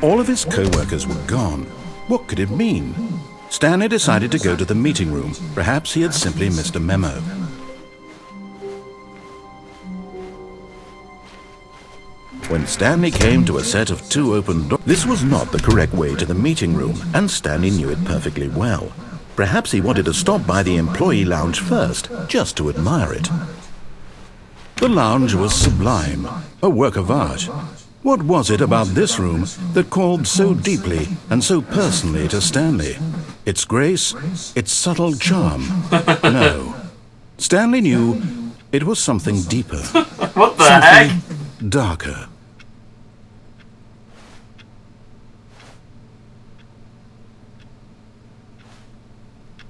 All of his co-workers were gone. What could it mean? Stanley decided to go to the meeting room. Perhaps he had simply missed a memo. When Stanley came to a set of 2 open doors, this was not the correct way to the meeting room, and Stanley knew it perfectly well. Perhaps he wanted to stop by the employee lounge first, just to admire it. The lounge was sublime, a work of art. What was it about this room that called so deeply and so personally to Stanley? Its grace, its subtle charm? No. Stanley knew it was something deeper. What the heck? Darker.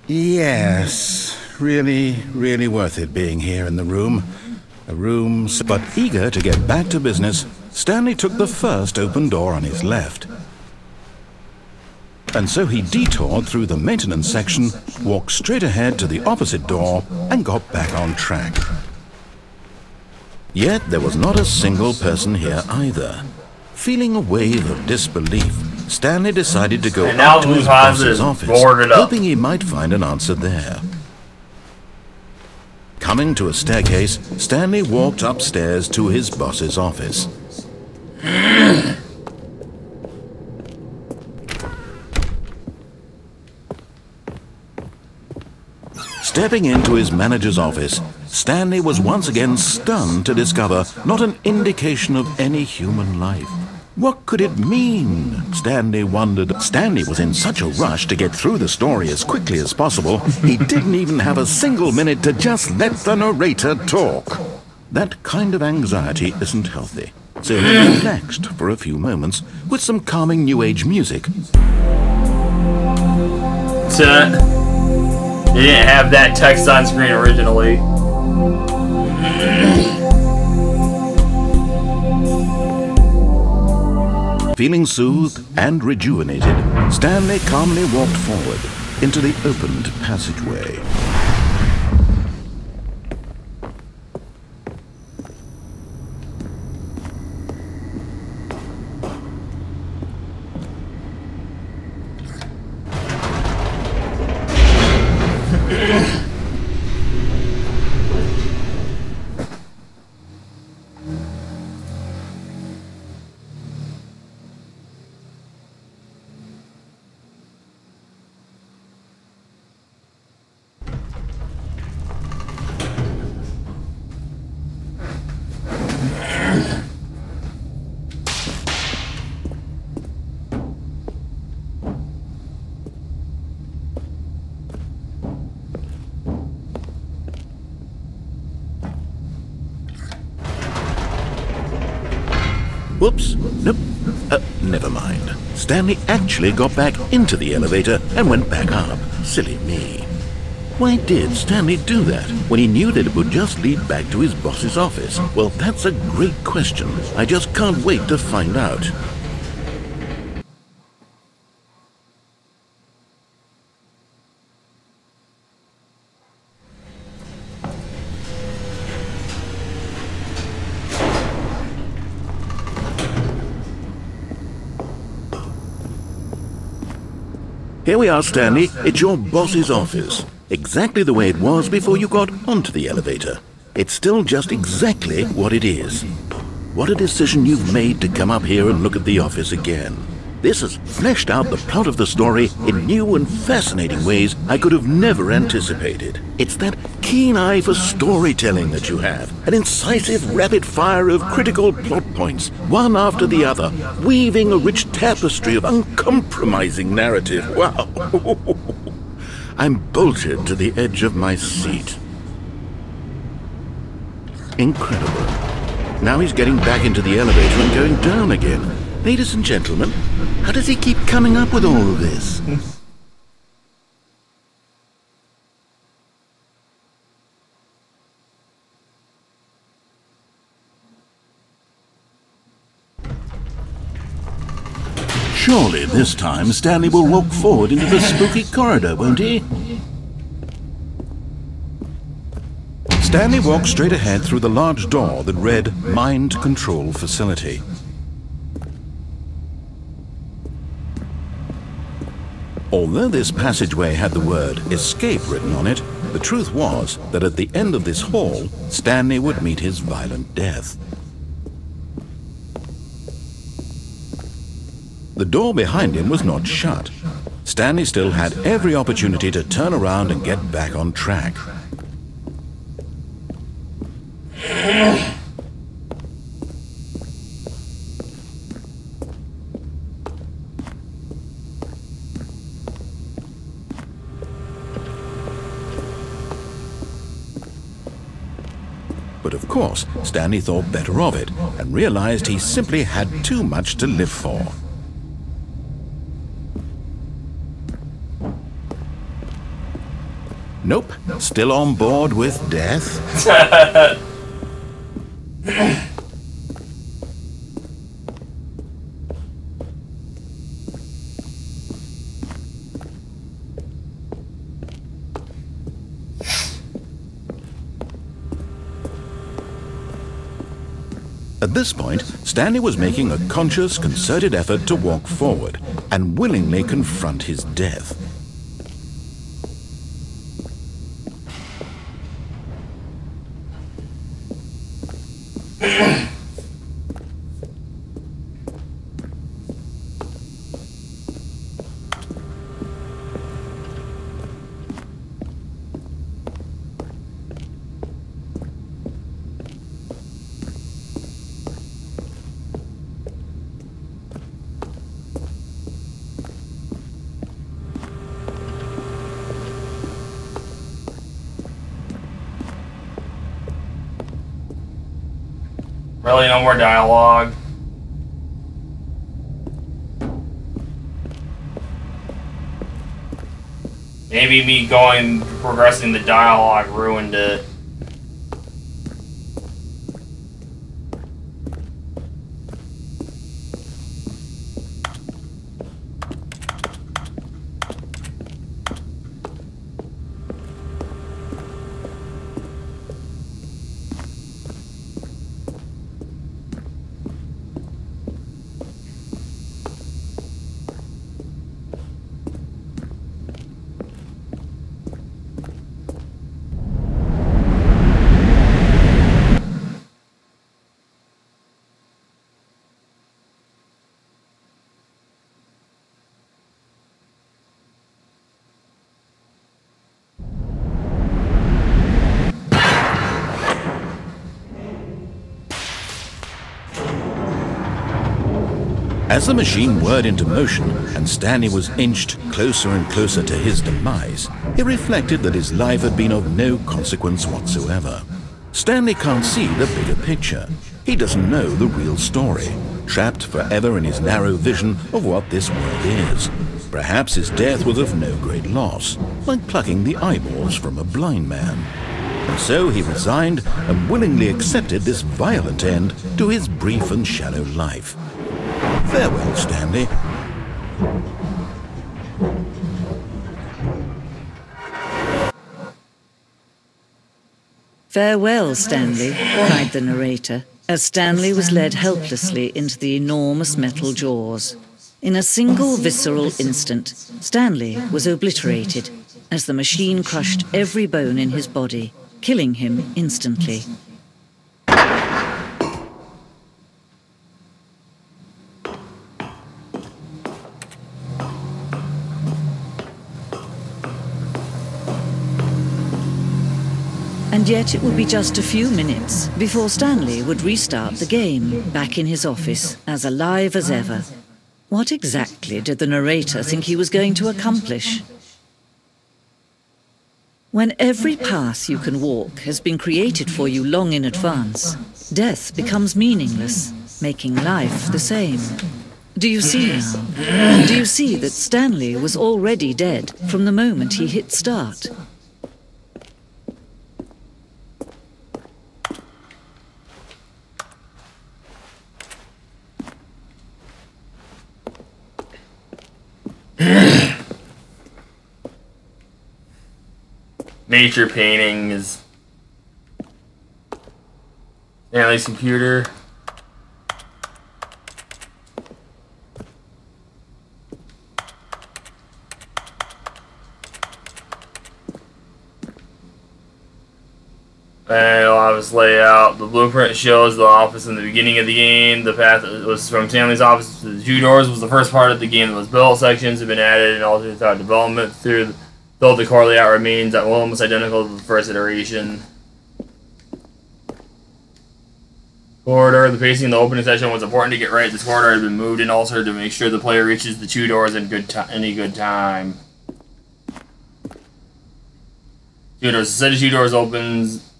Yes, really worth it being here in the room. A room, but eager to get back to business, Stanley took the first open door on his left. And so he detoured through the maintenance section, walked straight ahead to the opposite door, and got back on track. Yet there was not a single person here either. Feeling a wave of disbelief, Stanley decided to go up to his boss's office, hoping he might find an answer there. Coming to a staircase, Stanley walked upstairs to his boss's office. Stepping into his manager's office, Stanley was once again stunned to discover not an indication of any human life. What could it mean? Stanley wondered. Stanley was in such a rush to get through the story as quickly as possible, he didn't even have a single minute to just let the narrator talk. That kind of anxiety isn't healthy. So he relaxed for a few moments with some calming New Age music. They didn't have that text on screen originally. Feeling soothed and rejuvenated, Stanley calmly walked forward into the opened passageway. Whoops, nope, never mind. Stanley actually got back into the elevator and went back up. Silly me. Why did Stanley do that when he knew that it would just lead back to his boss's office? Well, that's a great question. I just can't wait to find out. Here we are, Stanley. It's your boss's office. Exactly the way it was before you got onto the elevator. It's still just exactly what it is. What a decision you've made to come up here and look at the office again. This has fleshed out the plot of the story in new and fascinating ways I could have never anticipated. It's that keen eye for storytelling that you have, an incisive rapid fire of critical plot points, one after the other, weaving a rich tapestry of uncompromising narrative. Wow! I'm bolted to the edge of my seat. Incredible. Now he's getting back into the elevator and going down again. Ladies and gentlemen, how does he keep coming up with all of this? Surely this time Stanley will walk forward into the spooky corridor, won't he? Stanley walked straight ahead through the large door that read Mind Control Facility. Although this passageway had the word Escape written on it, the truth was that at the end of this hall, Stanley would meet his violent death. The door behind him was not shut. Stanley still had every opportunity to turn around and get back on track. But of course, Stanley thought better of it and realized he simply had too much to live for. Nope, still on board with death. At this point, Stanley was making a conscious, concerted effort to walk forward and willingly confront his death. Really, no more dialogue. Maybe me progressing the dialogue ruined it. As the machine whirred into motion and Stanley was inched closer and closer to his demise, he reflected that his life had been of no consequence whatsoever. Stanley can't see the bigger picture. He doesn't know the real story, trapped forever in his narrow vision of what this world is. Perhaps his death was of no great loss, like plucking the eyeballs from a blind man. And so he resigned and willingly accepted this violent end to his brief and shallow life. Farewell, Stanley. Farewell, Stanley, cried the narrator, as Stanley was led helplessly into the enormous metal jaws. In a single visceral instant, Stanley was obliterated as the machine crushed every bone in his body, killing him instantly. And yet it would be just a few minutes before Stanley would restart the game, back in his office, as alive as ever. What exactly did the narrator think he was going to accomplish? When every path you can walk has been created for you long in advance, death becomes meaningless, making life the same. Do you see now? Do you see that Stanley was already dead from the moment he hit start? Nature painting is Stanley's computer. And office layout. The blueprint shows the office in the beginning of the game. The path was from Stanley's office to the 2 doors was the first part of the game that was built. Sections have been added and altered throughout development. Though the core layout remains almost identical to the first iteration. Corridor. The pacing in the opening session was important to get right. This corridor has been moved and altered to make sure the player reaches the 2 doors in any good time. 2 doors. The set of 2 doors opens.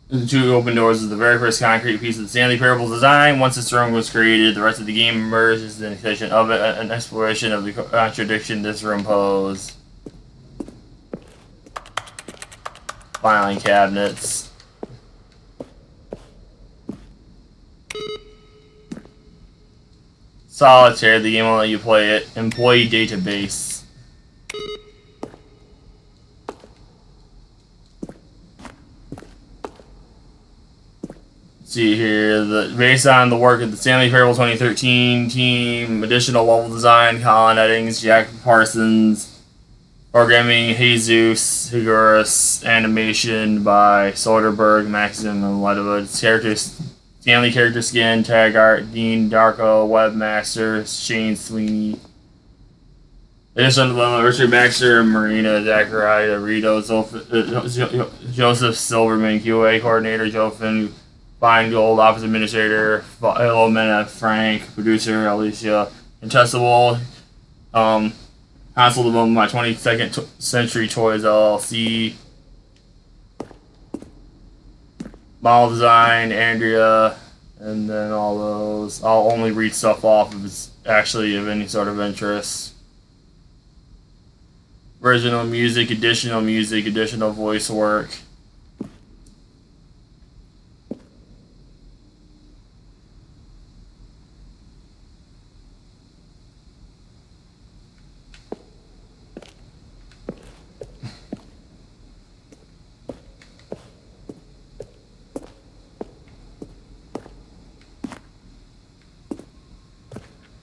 The 2 open doors is the very first concrete piece of the Stanley Parable design. Once this room was created, the rest of the game emerges in extension of it, an exploration of the contradiction this room posed. Filing cabinets. Solitaire, the game will let you play it. Employee database. See here, based on the work of the Stanley Parable 2013 team, additional level design, Colin Eddings, Jack Parsons, programming Jesus Higueras, animation by Soderbergh, Maxim, and Ledwood, characters, Stanley character skin, tag art, Dean Darko, webmaster, Shane Sweeney. Additional development, Richard Baxter, Marina Zachariah, Rito, Joseph Silverman, QA coordinator, Joe Finn, Feingold, office administrator, Philomena Frank, producer, Alicia Intestable, console development by 22nd Century Toys LLC, model design, Andrea, and then all those. I'll only read stuff off if it's actually of any sort of interest. Original music, additional voice work.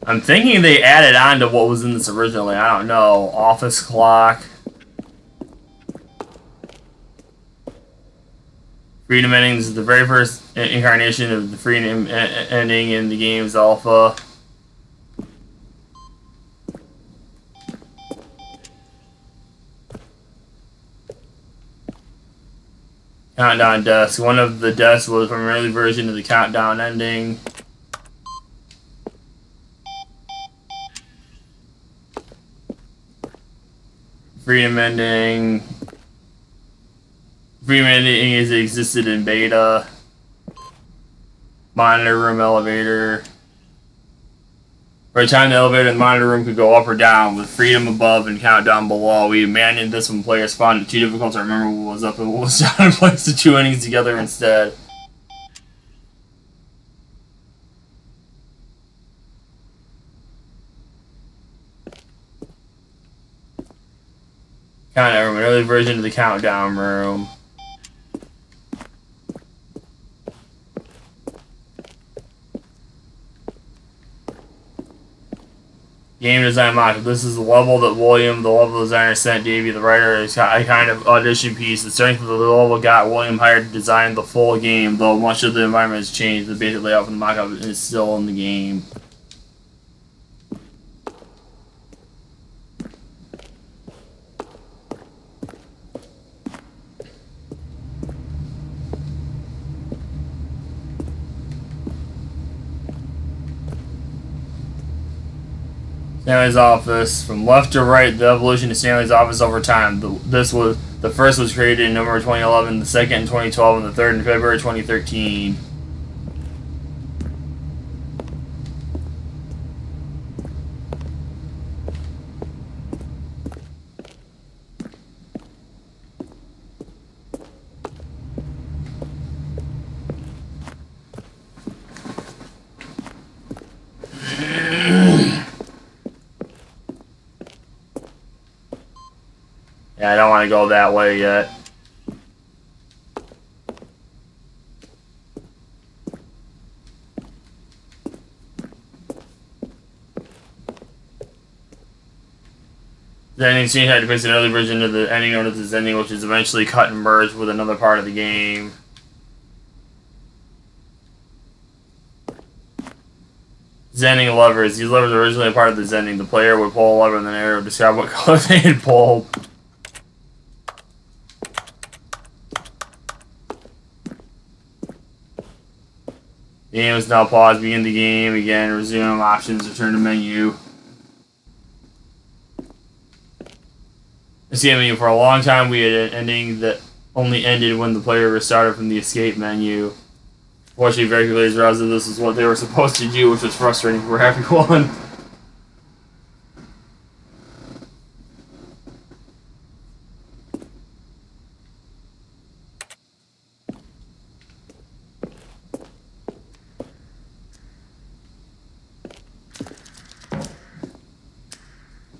I'm thinking they added on to what was in this originally. I don't know. Office clock. Freedom endings is the very first incarnation of the freedom ending in the game's alpha. Countdown desk. One of the desks was from an early version of the countdown ending. Freedom ending. Freedom ending is existed in beta. Monitor room elevator. For a time, the elevator and the monitor room could go up or down, with freedom above and countdown below. We abandoned this when players found it too difficult to remember what was up and what was down and placed the 2 endings together instead. Countdown room, an early version of the countdown room. Game design module. This is the level that William, the level designer, sent Davey, the writer, as a kind of audition piece. The strength of the level got William hired to design the full game, though much of the environment has changed. The basic layout from the mockup is still in the game. Stanley's office. From left to right, the evolution of Stanley's office over time. The first was created in November 2011, the second in 2012, and the third in February 2013. Yeah, I don't want to go that way yet. The ending screen had depicts an early version of the ending known as the ending, which is eventually cut and merged with another part of the game. Zending levers. These levers were originally a part of the Zending. The player would pull a lever and the narrator would describe what color they had pulled. The game is now paused. Begin the game again. Resume options. Return to menu. Escape menu. For a long time, we had an ending that only ended when the player restarted from the escape menu. Fortunately, very quickly realized that this is what they were supposed to do, which was frustrating for everyone.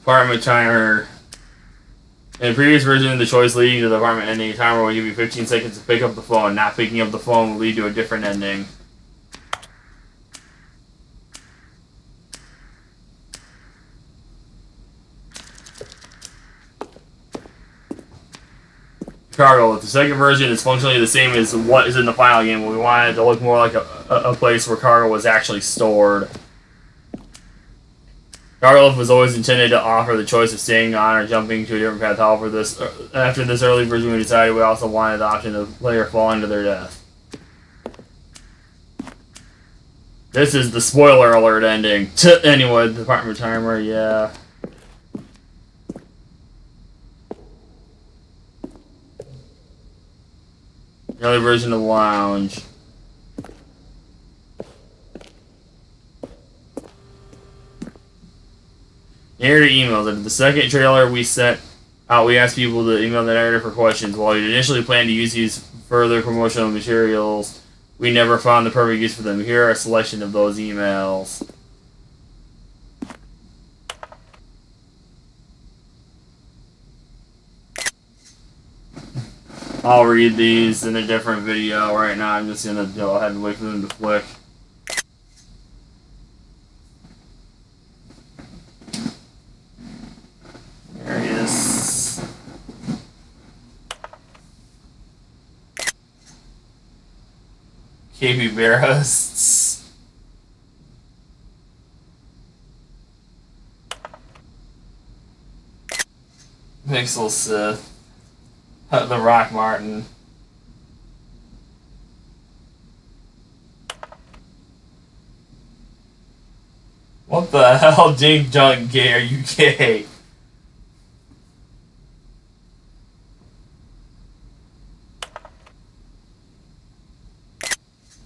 Apartment timer. In the previous version of the choice leading to the apartment ending, a timer will give you 15 seconds to pick up the phone. Not picking up the phone will lead to a different ending. Cargo. The second version is functionally the same as what is in the final game, but we wanted it to look more like a place where cargo was actually stored. Cargo lift was always intended to offer the choice of staying on or jumping to a different path. However, after this early version, we decided we also wanted the option of the player falling to their death. This is the spoiler alert ending. Anyway, the apartment timer, yeah. The early version of the lounge. Narrator emails. After the second trailer we sent out, we asked people to email the narrator for questions. While we initially planned to use these further promotional materials, we never found the perfect use for them. Here are a selection of those emails. I'll read these in a different video. Right now I'm just going to go ahead and wait for them to flick. There he is. Capybaras. Pixel Sith. The Rock Martin. What the hell, Dink Dunk Gay? Are you gay?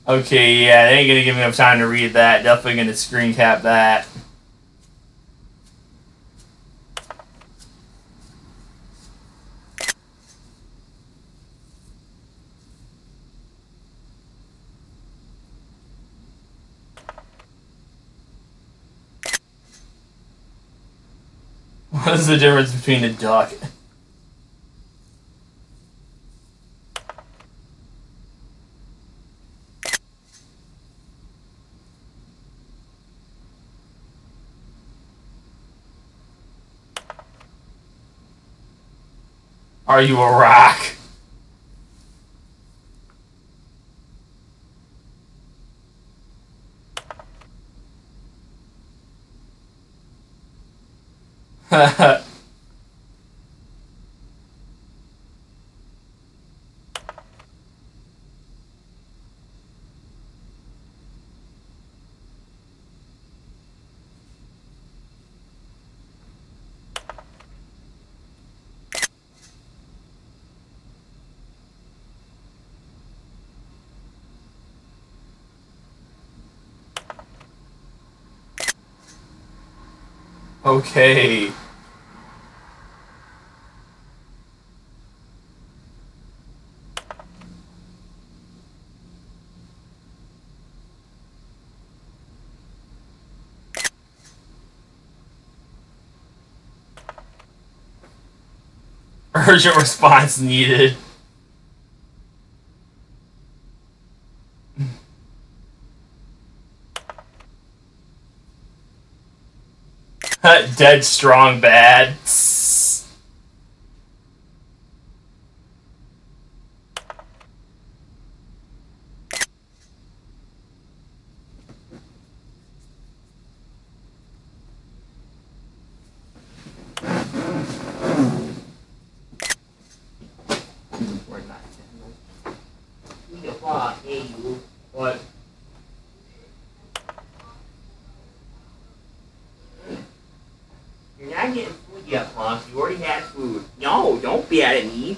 Okay, yeah, they ain't gonna give me enough time to read that. Definitely gonna screen cap that. What is the difference between a duck? Are you a rock? Okay. Urgent response needed. Dead strong bad. We're not. We can fly, hey you. What? You're not getting food yet, Punk. You already had food. No, don't be at me.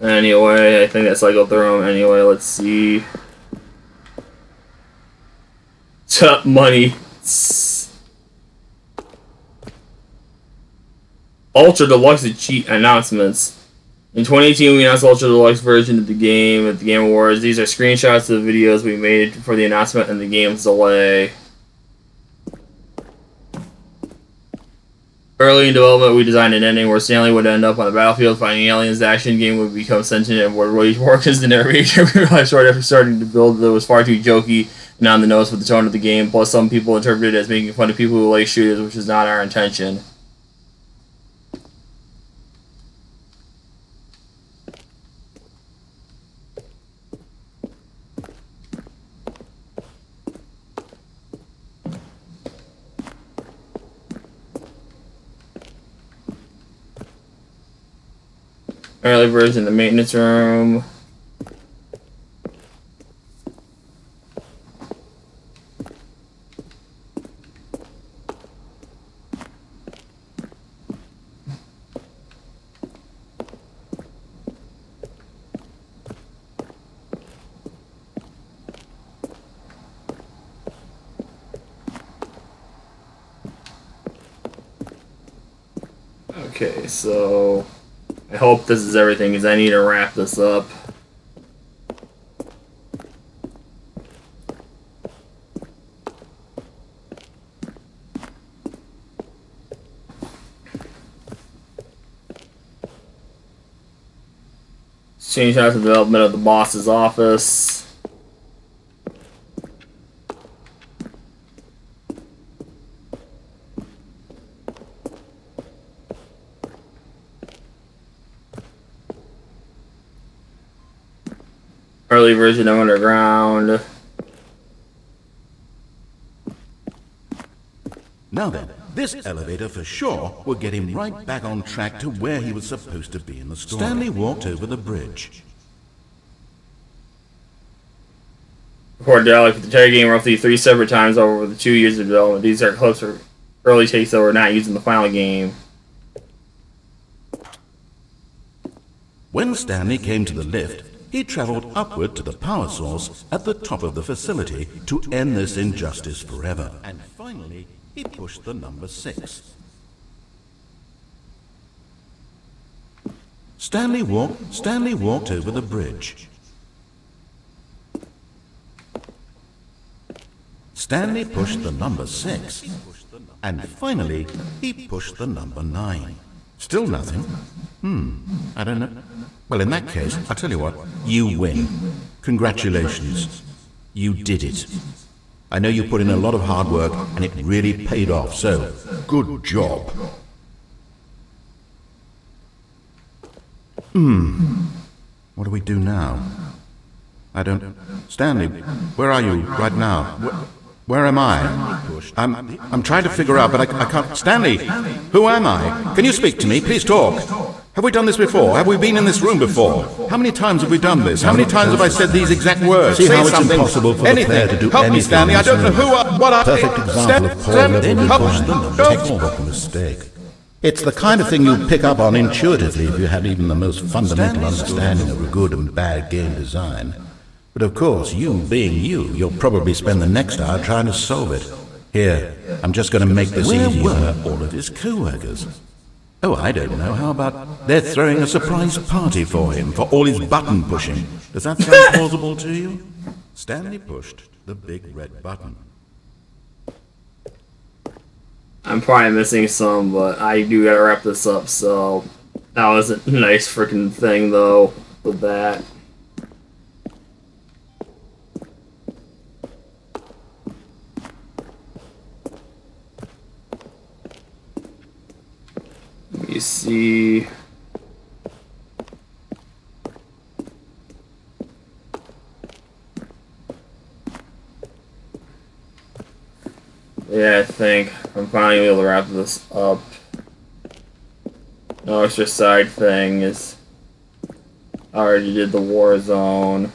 Anyway, I think that cycled through him. Anyway, let's see. Top money. Ultra Deluxe cheat announcements. In 2018, we announced the Ultra Deluxe version of the game at the Game Awards. These are screenshots of the videos we made for the announcement and the game's delay. Early in development, we designed an ending where Stanley would end up on the battlefield fighting aliens. The action game would become sentient and would work as the narrator. We realized shortly after starting to build that it was far too jokey and on the nose with the tone of the game. Plus, some people interpreted it as making fun of people who like shooters, which is not our intention. Early version, the maintenance room. Okay, so I hope this is everything, because I need to wrap this up. Change out the development of the boss's office. Early version of Underground. Now then, this elevator for sure will get him right back on track to where he was supposed to be in the story. Stanley walked over the bridge. Recorded dialogue for the entire game roughly 3 separate times over the 2 years of development. These are clips for early takes that were not used in the final game. When Stanley came to the lift, he traveled upward to the power source at the top of the facility to end this injustice forever. And finally, he pushed the number 6. Stanley walked over the bridge. Stanley pushed the number 6. And finally, he pushed the number 9. Still nothing? I don't know. Well, in that case, I'll tell you what, you win. Congratulations. You did it. I know you put in a lot of hard work, and it really paid off, so good job. What do we do now? I don't... Stanley, where are you right now? Where am I? I'm trying to figure out, but I can't... Stanley, who am I? Can you speak to me? Please talk. Have we done this before? Have we been in this room before? How many times have we done this? How many times have I said these exact words? See how it's impossible for the player to do Help anything. me, Stanley. I don't know who what I... Perfect example of poor level textbook mistake. It's the kind of thing you pick up on intuitively if you had even the most fundamental understanding of good and bad game design. But of course, you being you'll probably spend the next hour trying to solve it. Here, I'm just going to make this easier. Where were all of his co-workers? Oh, I don't know. How about they're throwing a surprise party for him for all his button pushing? Does that sound plausible to you? Stanley pushed the big red button. I'm probably missing some, but I do gotta wrap this up, so that was a nice freaking thing, though, with that. Let me see. Yeah, I think I'm finally able to wrap this up. No extra side thing is I already did the war zone.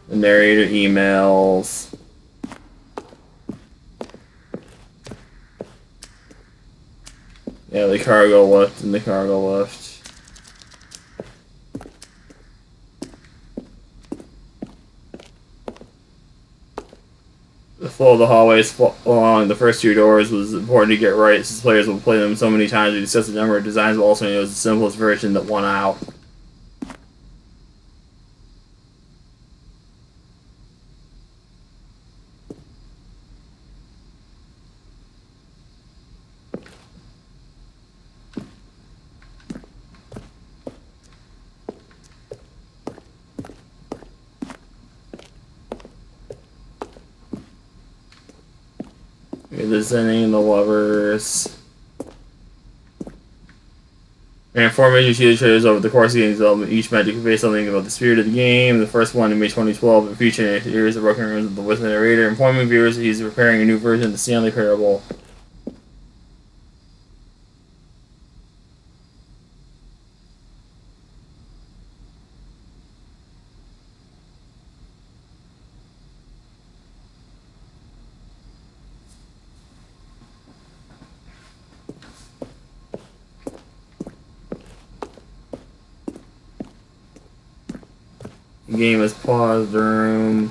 The narrator emails. Yeah, the cargo lift and the cargo lift. The flow of the hallways along the first two doors was important to get right, since players will play them so many times we discussed the number of designs, but also it was the simplest version that won out. The Zenning and the Lovers. And four major TV trailers over the course of the game's development, each meant to convey something about the spirit of the game. The first one in May 2012, it featured a series of broken rooms with the narrator informing viewers that he's preparing a new version of the Stanley Parable. The game is paused room.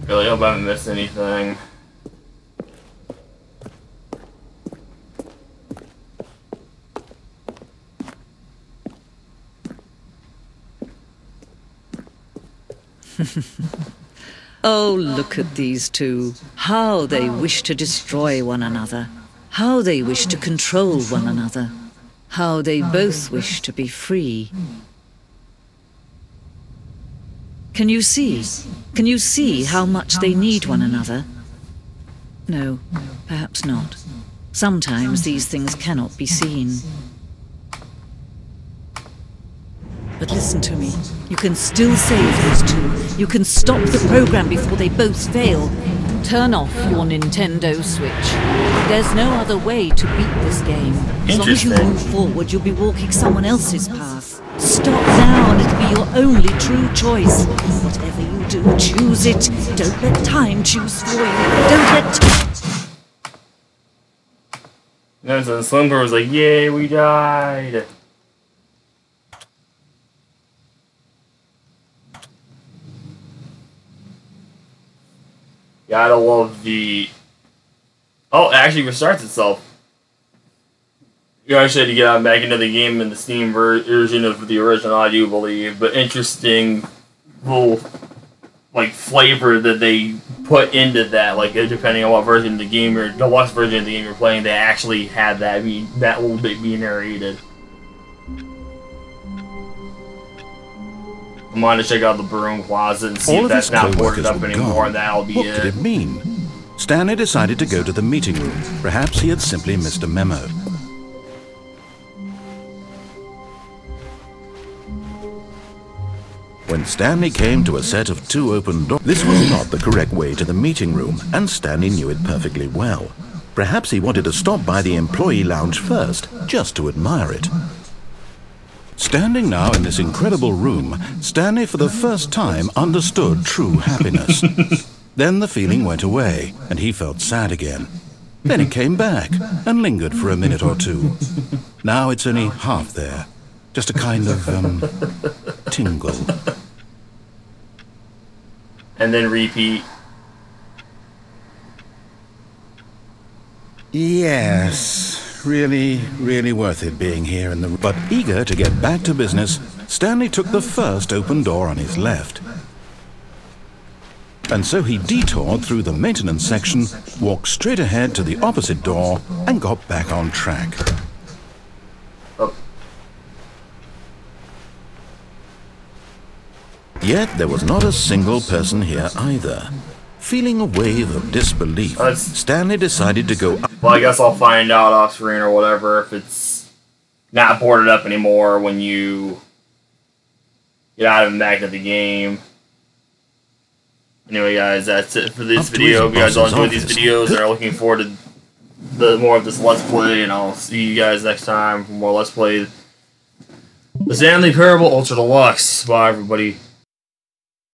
Really hope I haven't missed anything. Oh, look at these two. How they wish to destroy one another. How they wish to control one another. How they both wish to be free. Can you see? Can you see how much they need one another? No, perhaps not. Sometimes these things cannot be seen. But listen to me. You can still save those two. You can stop the program before they both fail. Turn off your Nintendo Switch. There's no other way to beat this game. As long as you move forward, you'll be walking someone else's path. Stop now and it'll be your only true choice. Whatever you do, choose it. Don't let time choose for you. Don't let... And so Slimber was like, yay, we died. Gotta love the... Oh, it actually restarts itself. You actually had to get on back into the game in the Steam version of the original, I do believe. But interesting little, like, flavor that they put into that. Like, depending on what version of the game or deluxe version of the game you're playing, they actually had that little bit be narrated. I'm going to check out the broom closet and see if that's not boarded up anymore, and that'll be it. What could it mean? Stanley decided to go to the meeting room. Perhaps he had simply missed a memo. When Stanley came to a set of two open doors, this was not the correct way to the meeting room, and Stanley knew it perfectly well. Perhaps he wanted to stop by the employee lounge first, just to admire it. Standing now in this incredible room, Stanley for the first time understood true happiness. Then the feeling went away, and he felt sad again. Then it came back, and lingered for a minute or two. Now it's only half there. Just a kind of, tingle. And then repeat. Yes, really, really worth it being here in the... But eager to get back to business, Stanley took the first open door on his left. And so he detoured through the maintenance section, walked straight ahead to the opposite door, and got back on track. Yet there was not a single person here either. Feeling a wave of disbelief, Stanley decided to go up. Well, I guess I'll find out off screen or whatever if it's not boarded up anymore when you get out and back to the game. Anyway, guys, that's it for this video. If you guys all enjoyed these videos and are looking forward to more of this Let's Play, and I'll see you guys next time for more Let's Play. The Stanley Parable Ultra Deluxe. Bye, everybody.